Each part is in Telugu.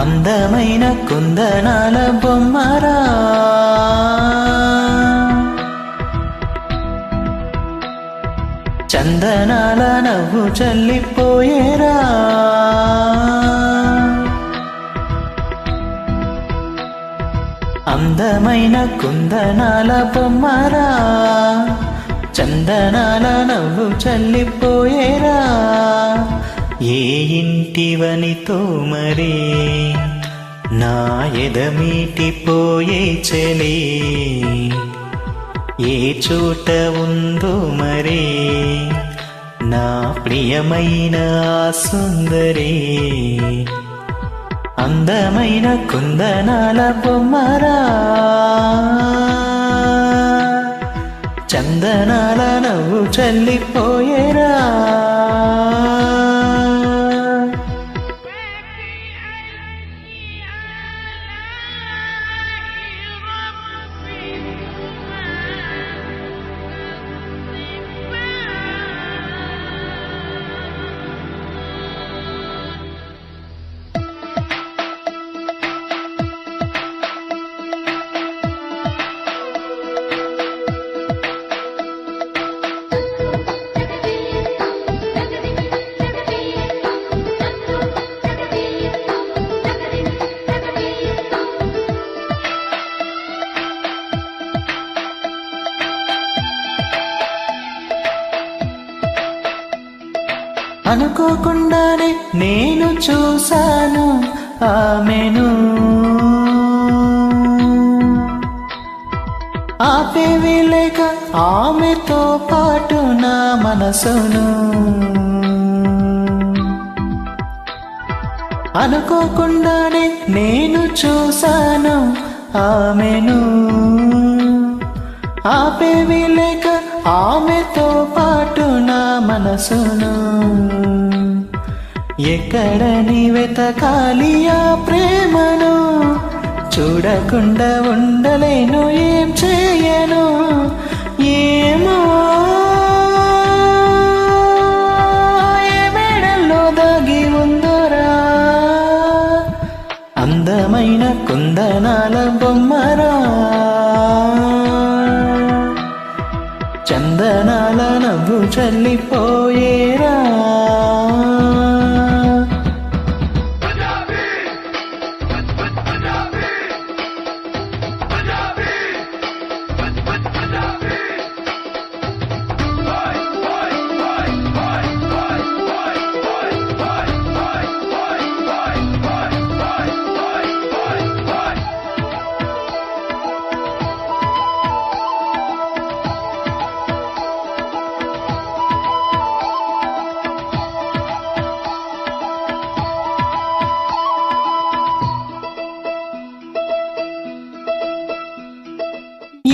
అందమైన కుందనాల బొమ్మరా, చందనాల నవ్వు చల్లిపోయేరా. అందమైన కుందనాల బొమ్మరా, చందనాల నవ్వు చల్లిపోయేరా. ఏ ఇంటివనితో మరే నా ఎదమీటిపోయే చెలి, ఏ చోట ఉందో మరే నా ప్రియమైన సుందరి. అందమైన కుందనాల బొమ్మరా, చందనాల నవ్వు చల్లిపోయేరా. అనుకోకుండానే నేను చూశాను ఆమెను, ఆపేవి లేక ఆమెతో పాటు నా మనసును. అనుకోకుండానే నేను చూశాను ఆమెను, ఆపేవి లేక ఆమెతో పాటు నా మనసును. ఎక్కడ నీ వెతకాలి ఆ ప్రేమను, చూడకుండా ఉండలేను ఏం చేయను. ఏమో ఏ మేడల్లో దాగి ఉందోరా, అందమైన కుందనాల బొమ్మరా, చందనాల నవ్వు చల్లిపోయేరా.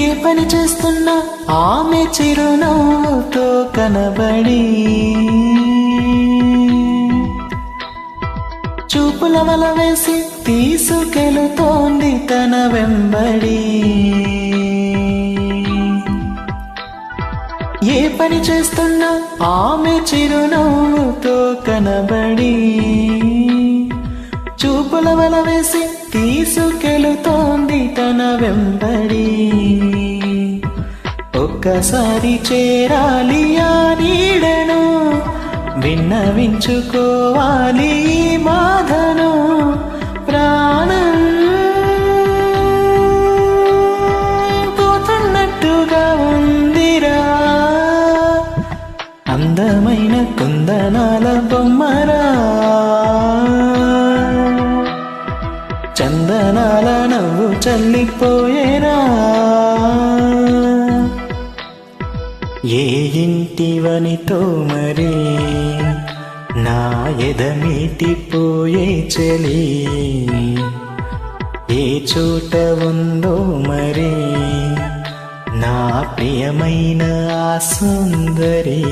ఏ పని చేస్తున్నా ఆమె చిరునవ్వుతో కనబడి, చూపుల వల వేసి తీసుకెళుతోంది తన వెంబడి. ఏ పని చేస్తున్నా ఆమె చిరునవ్వుతో కనబడి, చూపుల వల వేసి తీసుకెళుతోంది తన వెంబడి. ఒక్కసారి చేరాలి ఆ నీడను, విన్నవించుకోవాలి ఈ బాధను. ప్రాణం పోతున్నట్టుగా ఉందిరా, అందమైన కుందనాల బొమ్మరా, చందనాల నవ్వు చల్లిపోయేరా. ఏ ఇంటివనితో మరే నా ఎదమీటిపోయే చెలి, ఏ చోట ఉందో మరే నా ప్రియమైన సుందరి.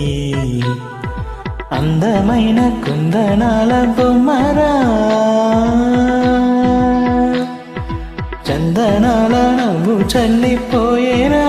అందమైన కుందనాల బొమ్మరా, చందనాల నవ్వు చల్లిపోయేరా.